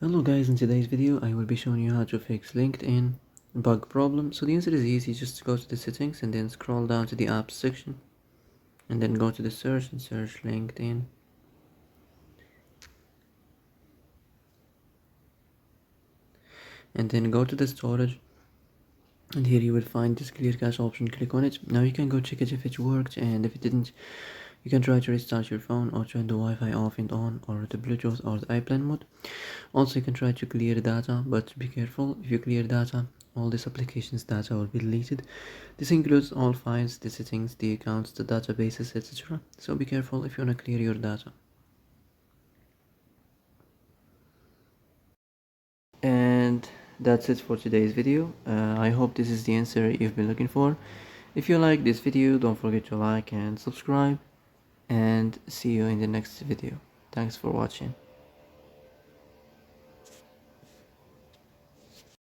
Hello guys, in today's video I will be showing you how to fix LinkedIn bug problem. So the answer is easy, just go to the settings and then scroll down to the apps section and then go to the search and search LinkedIn. And then go to the storage and here you will find this clear cache option. Click on it. Now you can go check it if it worked, and if it didn't you can try to restart your phone or turn the Wi-Fi off and on, or the Bluetooth or the airplane mode. Also you can try to clear data, but be careful. If you clear data, all this application's data will be deleted. This includes all files, the settings, the accounts, the databases, etc. So be careful if you want to clear your data. And that's it for today's video. I hope this is the answer you've been looking for. If you like this video, don't forget to like and subscribe, and see you in the next video. Thanks for watching.